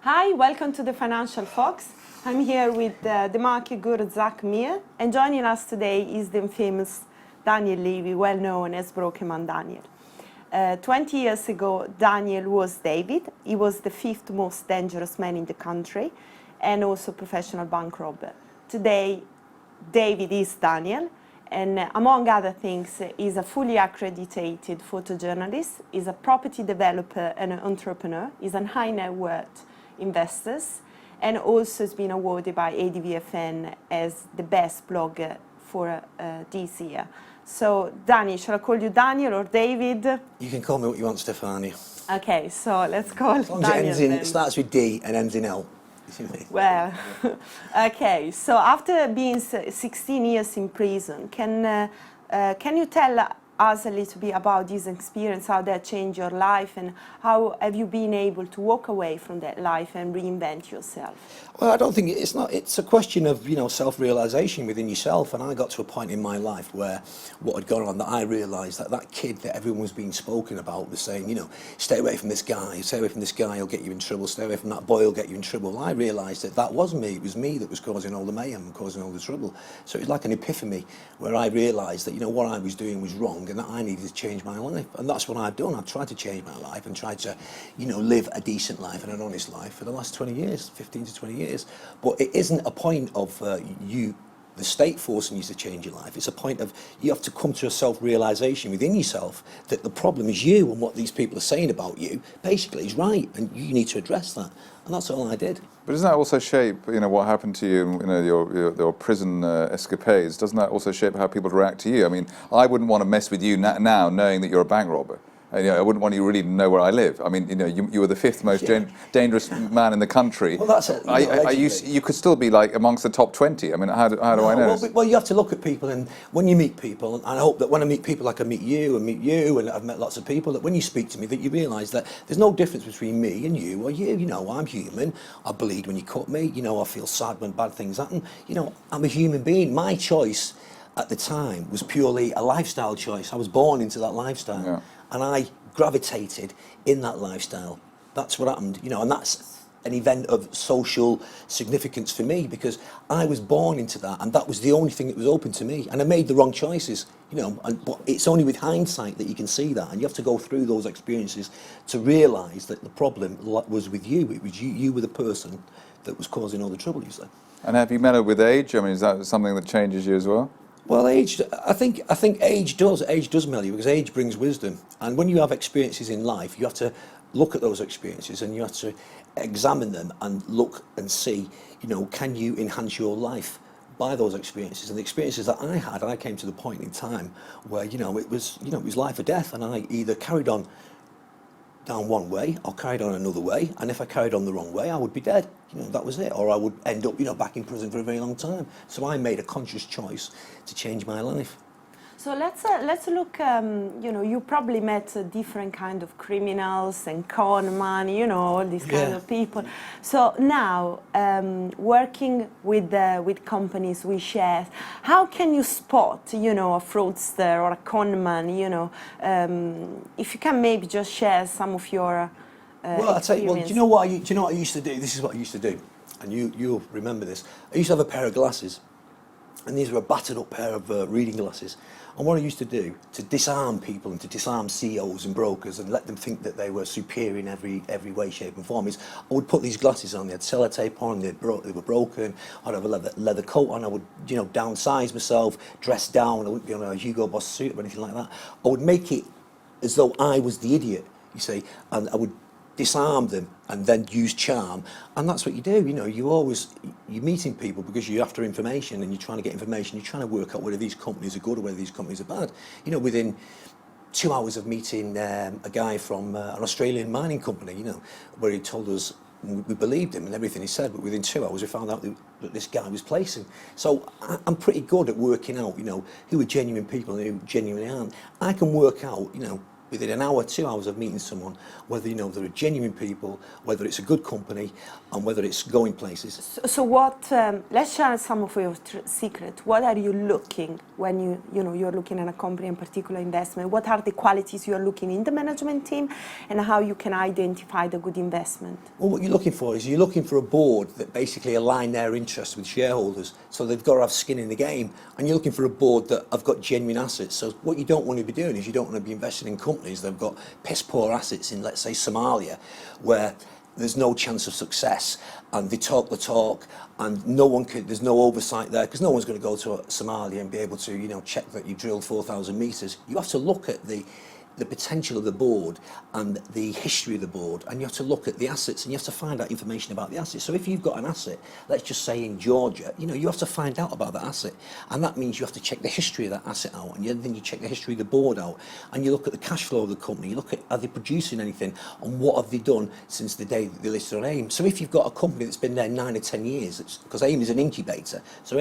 Hi, welcome to the Financial Fox. I'm here with the market guru Zak Mir, and joining us today is the famous Daniel Levi, well known as Bokermandaniel. 20 years ago, Daniel was David. He was the 5th most dangerous man in the country and also professional bank robber. Today, David is Daniel, and among other things, is a fully accredited photojournalist, is a property developer and an entrepreneur, is a high net worth investor, and also has been awarded by ADVFN as the best blogger for this year. So, Danny, shall I call you Daniel or David? You can call me what you want, Stefania. Okay, so let's call Daniel. It starts with D and ends in L. Well, okay, so after being 16 years in prison, can you tell us a little bit about this experience, how that changed your life, and how have you been able to walk away from that life and reinvent yourself? Well, I don't think it's a question of, self-realisation within yourself, and I got to a point in my life where what had gone on, that I realised that kid that everyone was being spoken about was saying, stay away from this guy, he'll get you in trouble, stay away from that boy, he'll get you in trouble. Well, I realised that wasn't me, it was me that was causing all the mayhem and causing all the trouble. So it was like an epiphany where I realised that, what I was doing was wrong and that I needed to change my life. And that's what I've done. I've tried to change my life and tried to, live a decent life and an honest life for the last 20 years, 15 to 20 years. But it isn't a point of the state forcing you to change your life. It's a point of you have to come to a self-realisation within yourself that the problem is you, and what these people are saying about you basically is right, and you need to address that. And that's all I did. But doesn't that also shape, what happened to you, your prison escapades? Doesn't that also shape how people react to you? I mean, I wouldn't want to mess with you now knowing that you're a bank robber. I wouldn't want you really to know where I live. I mean, you were the 5th most dangerous man in the country. Well, that's it. You could still be like amongst the top 20. I mean, how do I know? Well, you have to look at people, and when you meet people, and I hope that when I meet people like I meet you, and I've met lots of people, that when you speak to me, that you realise that there's no difference between me and you or you. I'm human. I bleed when you cut me. I feel sad when bad things happen. I'm a human being. My choice at the time was purely a lifestyle choice. I was born into that lifestyle. Yeah. And I gravitated in that lifestyle. That's what happened, and that's an event of social significance for me, because I was born into that, and that was the only thing that was open to me. And I made the wrong choices, but it's only with hindsight that you can see that, and you have to go through those experiences to realise that the problem was with you. It was you were the person that was causing all the trouble, you say. And have you mellowed with age? I mean, is that something that changes you as well? Well, age, I think age does mellow you, because age brings wisdom. And when you have experiences in life, you have to look at those experiences and you have to examine them and look and see, can you enhance your life by those experiences? And the experiences that I had, I came to the point in time where, it was life or death, and I either carried on down one way or carried on another way, and if I carried on the wrong way, I would be dead. That was it, or I would end up back in prison for a very long time. So I made a conscious choice to change my life. So let's look. You probably met different kind of criminals and con man, all these kind of people. So now, working with companies, with shares, how can you spot, a fraudster or a con man? If you can maybe just share some of your well, I tell you, do you know what I used to do? This is what I used to do, and you'll remember this. I used to have a pair of glasses, and these were a battered up pair of reading glasses. And what I used to do to disarm people and to disarm CEOs and brokers and let them think that they were superior in every way, shape and form is I would put these glasses on. They had sellotape on, they were broken. I'd have a leather coat on. I would downsize myself, dress down. I wouldn't be on a Hugo Boss suit or anything like that. I would make it as though I was the idiot, you see, and I would disarm them and then use charm. And that's what you do. You're meeting people because you're after information, and you're trying to get information. You're trying to work out whether these companies are good or whether these companies are bad. Within 2 hours of meeting a guy from an Australian mining company, where he told us, we believed him and everything he said, but within 2 hours we found out that this guy was placing. So I'm pretty good at working out, who are genuine people and who genuinely aren't. I can work out, within an hour, 2 hours of meeting someone, whether you know they're genuine people, whether it's a good company, and whether it's going places. So what? Let's share some of your secret. What are you looking when you're looking at a company in particular investment? What are the qualities you're looking in the management team, and how you can identify the good investment? Well, what you're looking for is you're looking for a board that basically align their interests with shareholders, so they've got to have skin in the game, and you're looking for a board that have got genuine assets. So what you don't want to be doing is you don't want to be investing in companies that have got piss poor assets in, let's say, Somalia, where there's no chance of success, and they talk the talk, and there's no oversight there, because no one's going to go to Somalia and be able to, check that you drilled 4,000 meters. You have to look at the potential of the board and the history of the board, and you have to look at the assets, and you have to find out information about the assets. So if you've got an asset, let's just say in Georgia, you have to find out about that asset, and that means you have to check the history of that asset out, and then you check the history of the board out, and you look at the cash flow of the company, you look at, are they producing anything, and what have they done since the day that they listed on AIM. So if you've got a company that's been there 9 or 10 years, because AIM is an incubator, so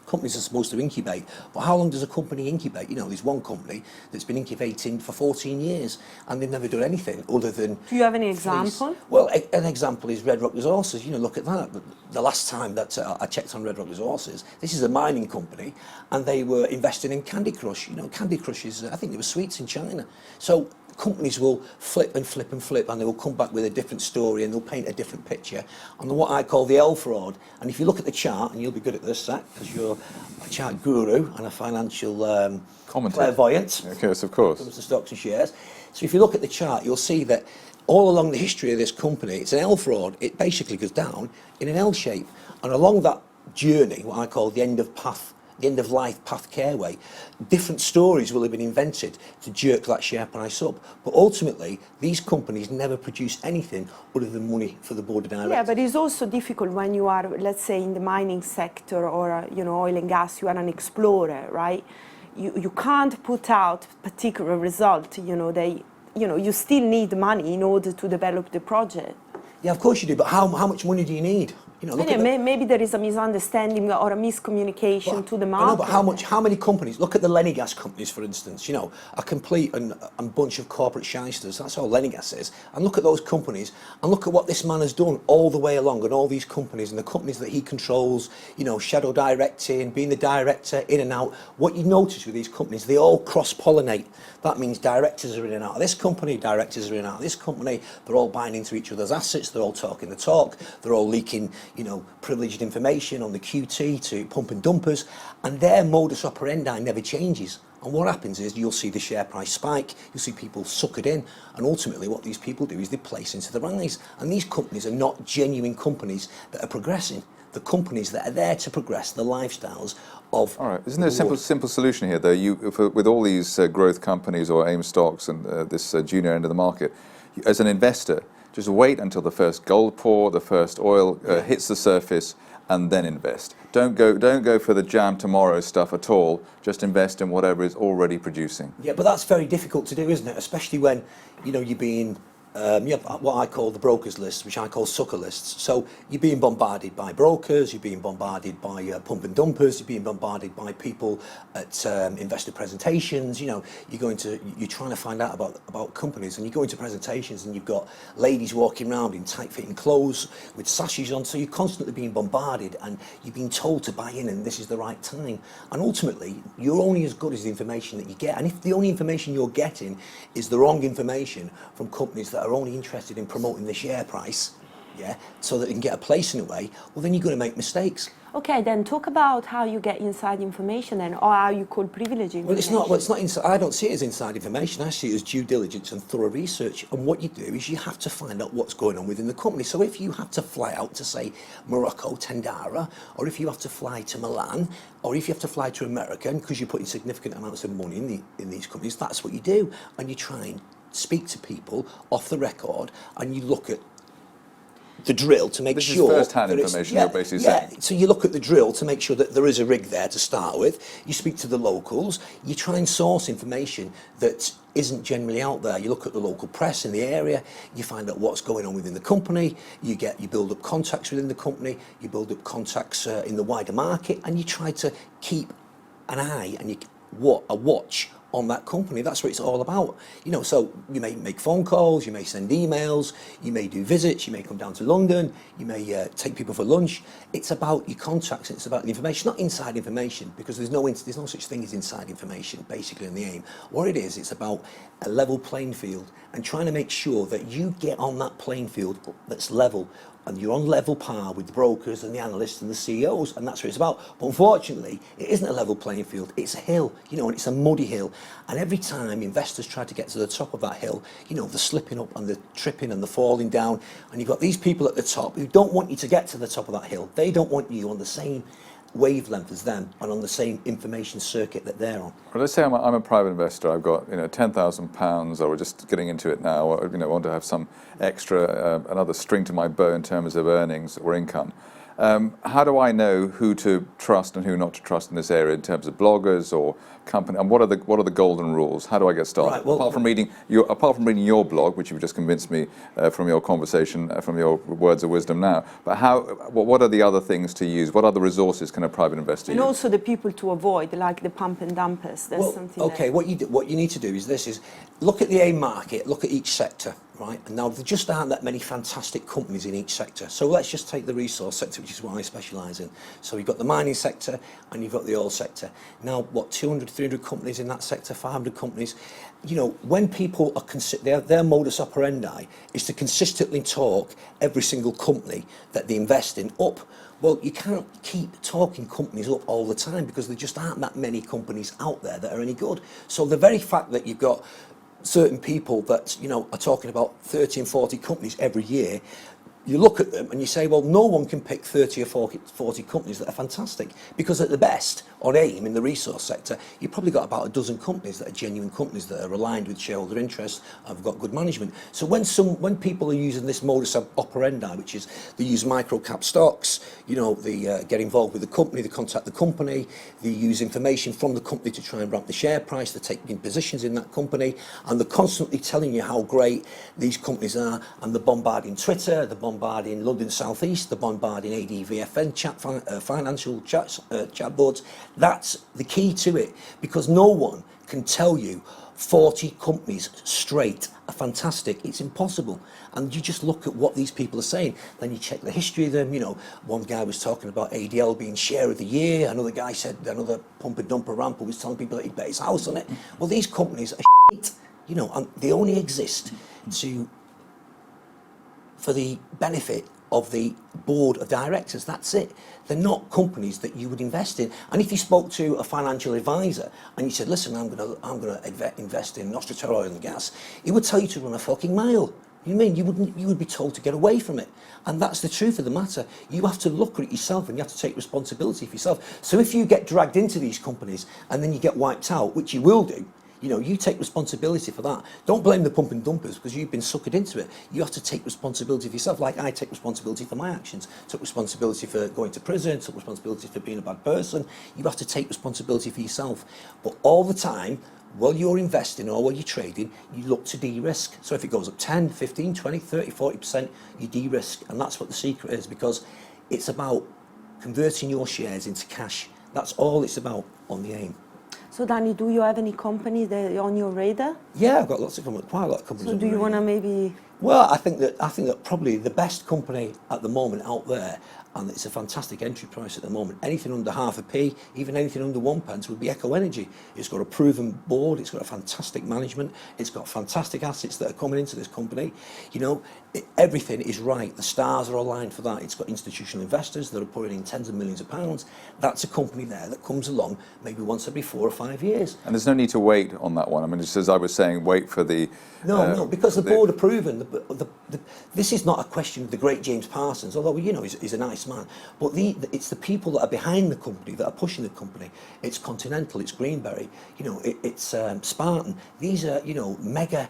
companies are supposed to incubate, but how long does a company incubate? There's one company that's been incubating for 14 years, and they've never done anything other than... Do you have any example? Well, an example is Red Rock Resources. Look at that. The last time that I checked on Red Rock Resources, this is a mining company, and they were investing in Candy Crush. Candy Crush is, I think it was sweets in China. So companies will flip and flip and flip, and they will come back with a different story, and they'll paint a different picture on what I call the L fraud. And if you look at the chart, and you'll be good at this, Zach, because you're a chart guru and a financial clairvoyant. Yes, of course. When it comes to stocks and shares. So if you look at the chart, you'll see that all along the history of this company, it's an L fraud. It basically goes down in an L shape, and along that journey, what I call the end of life path careway, different stories will have been invented to jerk that share price up. But ultimately, these companies never produce anything other than money for the board of directors. Yeah, but it's also difficult when you are, let's say, in the mining sector or oil and gas. You are an explorer, right? You can't put out particular result. You still need money in order to develop the project. Yeah, of course you do. But how much money do you need? Maybe there is a misunderstanding or a miscommunication to the market. I know, but how many companies? Look at the Lenegas companies, for instance. A complete and bunch of corporate shysters. That's all Lenegas is. And look at those companies, and look at what this man has done all the way along, and all these companies and the companies that he controls. Shadow directing, being the director, in and out. What you notice with these companies, they all cross-pollinate. That means directors are in and out of this company, directors are in and out of this company. They're all buying into each other's assets. They're all talking the talk. They're all leaking privileged information on the QT to pump and dumpers, and their modus operandi never changes. And what happens is you'll see the share price spike, you'll see people suck it in, and ultimately what these people do is they place into the rise. And these companies are not genuine companies that are progressing. The companies that are there to progress the lifestyles of... All right, isn't there a simple solution here, though? With all these growth companies or AIM stocks and this junior end of the market, as an investor, just wait until the first gold pour, the first oil hits the surface, and then invest. Don't go for the jam tomorrow stuff at all. Just invest in whatever is already producing. Yeah, but that's very difficult to do, isn't it? Especially when you're being you have what I call the brokers list, which I call sucker lists. So you're being bombarded by brokers, you're being bombarded by pump and dumpers, you're being bombarded by people at investor presentations. You're trying to find out about companies, and you go into presentations and you've got ladies walking around in tight-fitting clothes with sashes on. So you're constantly being bombarded, and you're being told to buy in, and this is the right time. And ultimately, you're only as good as the information that you get. And if the only information you're getting is the wrong information from companies that are only interested in promoting the share price, so that they can get a place in a way, well, then you're going to make mistakes. Okay, then talk about how you get inside information then, or how you call privilege information. Well, it's not inside. I don't see it as inside information. I see it as due diligence and thorough research. And what you do is you have to find out what's going on within the company. So if you have to fly out to, say, Morocco, Tendara, or if you have to fly to Milan, or if you have to fly to America, because you're putting significant amounts of money in these companies, that's what you do. And you try and speak to people off the record, and you look at the drill to make sure... This is first-hand information you're basically saying. So you look at the drill to make sure that there is a rig there to start with. You speak to the locals. You try and source information that isn't generally out there. You look at the local press in the area. You find out what's going on within the company. You build up contacts within the company. You build up contacts in the wider market, and you try to keep an eye and a watch on that company. That's what it's all about. You know, so you may make phone calls, you may send emails, you may do visits, you may come down to London, you may take people for lunch. It's about your contacts, it's about the information, not inside information, because there's no such thing as inside information, basically, in the aim. What it is, it's about a level playing field and trying to make sure that you get on that playing field that's level, and you're on level par with the brokers and the analysts and the CEOs, and that's what it's about. But unfortunately, it isn't a level playing field, it's a hill, you know, and it's a muddy hill. And every time investors try to get to the top of that hill, you know, they're slipping up and they're tripping and they're falling down, and you've got these people at the top who don't want you to get to the top of that hill. They don't want you on the same wavelength as them and on the same information circuit that they're on. Well, let's say I'm a private investor. I've got £10,000, or we're just getting into it now. Or, want to have some extra, another string to my bow in terms of earnings or income. How do I know who to trust and who not to trust in this area in terms of bloggers or company? And what are the golden rules? How do I get started? Right, well, apart from reading your blog, which you've just convinced me from your conversation, from your words of wisdom now. But what are the other things to use? What other resources can a private investor use? And also the people to avoid, like the pump and dumpers. That's something. Okay, what you need to do is look at the AIM market, look at each sector. Right, and now there just aren't that many fantastic companies in each sector. So let's just take the resource sector, which is what I specialise in. So you've got the mining sector and you've got the oil sector. Now, 200, 300 companies in that sector, 500 companies. You know, when people are their modus operandi is to consistently talk every single company that they invest in up. Well, you can't keep talking companies up all the time because there just aren't that many companies out there that are any good. So the very fact that you've got certain people that, are talking about 30 and 40 companies every year, you look at them and you say, well, no one can pick 30 or 40 companies that are fantastic, because at the best, on AIM, in the resource sector, you've probably got about a dozen companies that are genuine companies that are aligned with shareholder interests and have got good management. So when people are using this modus operandi, which is they use micro cap stocks, they get involved with the company, they contact the company, they use information from the company to try and ramp the share price, they're taking positions in that company, and they're constantly telling you how great these companies are, and they're bombarding Twitter, they're bombarding London South East, they're bombarding ADVFN financial chat boards. That's the key to it, because no one can tell you 40 companies straight are fantastic. It's impossible. And you just look at what these people are saying, then you check the history of them. One guy was talking about ADL being share of the year, another guy said, another pumper dumper ramper was telling people that he'd bet his house on it. Well, these companies are shit, and they only exist for the benefit of the board of directors. That's it. They're not companies that you would invest in. And if you spoke to a financial advisor and you said, listen, I'm going to invest in Nostra Oil and Gas, he would tell you to run a fucking mile. You mean you would be told to get away from it? And that's the truth of the matter. You have to look at it yourself and you have to take responsibility for yourself. So if you get dragged into these companies and then you get wiped out, which you will do, you take responsibility for that. Don't blame the pump and dumpers because you've been suckered into it. You have to take responsibility for yourself. Like I take responsibility for my actions, took responsibility for going to prison, took responsibility for being a bad person. You have to take responsibility for yourself. But all the time, while you're investing or while you're trading, you look to de-risk. So if it goes up 10, 15, 20, 30, 40%, you de-risk. And that's what the secret is, because it's about converting your shares into cash. That's all it's about on the AIM. So Danny, do you have any companies that are on your radar? Yeah, I've got lots of companies, quite a lot of companies. So do you want to maybe? Well, I think that probably the best company at the moment out there, and it's a fantastic entry price at the moment, anything under half a p, even anything under 1 pence, would be Eco Energy. It's got a proven board, it's got a fantastic management, it's got fantastic assets that are coming into this company. Everything is right, the stars are aligned for that. It's got institutional investors that are putting in tens of millions of pounds. That's a company there that comes along maybe once every 4 or 5 years. And there's no need to wait on that one. I mean, just as I was saying, wait for the... No, because the board are proven. This is not a question of the great James Parsons, although he's a nice man. But it's the people that are behind the company that are pushing the company. It's Continental, it's Greenberry, it's Spartan. These are mega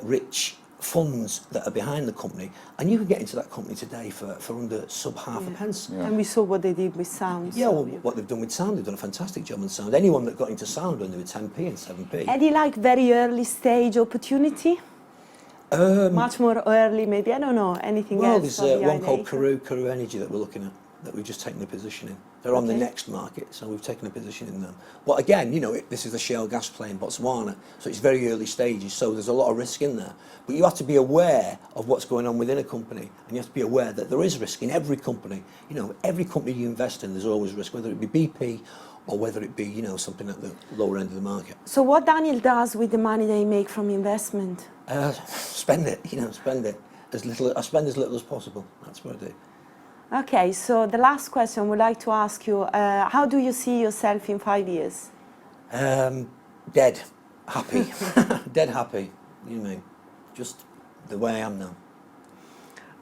rich funds that are behind the company, and you can get into that company today for under sub half a pence. Yeah. And we saw what they did with Sound. Yeah, well, what they've done with Sound, they've done a fantastic job on Sound. Anyone that got into Sound when they were 10p and 7p. Any very early stage opportunity? Much more early, maybe, I don't know, anything else? Well, there's one called Carew Energy that we're looking at. that we've just taken a position in. They're on the next market, so we've taken a position in them. But again, you know, this is a shale gas play in Botswana, so it's very early stages, so there's a lot of risk in there. But you have to be aware of what's going on within a company, and you have to be aware that there is risk in every company. You know, every company you invest in, there's always risk, whether it be BP or whether it be, you know, something at the lower end of the market. So what Daniel does with the money they make from investment? Spend it, you know, spend it. I spend as little as possible. That's what I do. Okay, so the last question I would like to ask you, how do you see yourself in 5 years? Dead. Happy. Dead happy. You know, just the way I am now.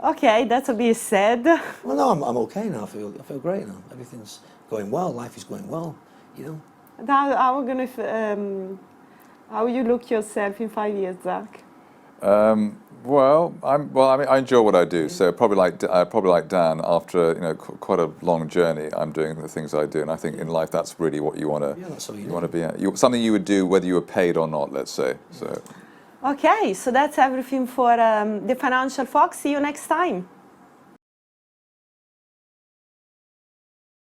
Okay, that's a bit sad. Well, no, I'm okay now. I feel great now. Everything's going well. Life is going well, you know. And how you look yourself in 5 years, Zak? Well, I mean, I enjoy what I do. So probably like Dan, after quite a long journey, I'm doing the things I do, and I think in life that's really what you want to be at. Something you would do whether you were paid or not. Let's say so. Okay, so that's everything for the Financial Fox. See you next time.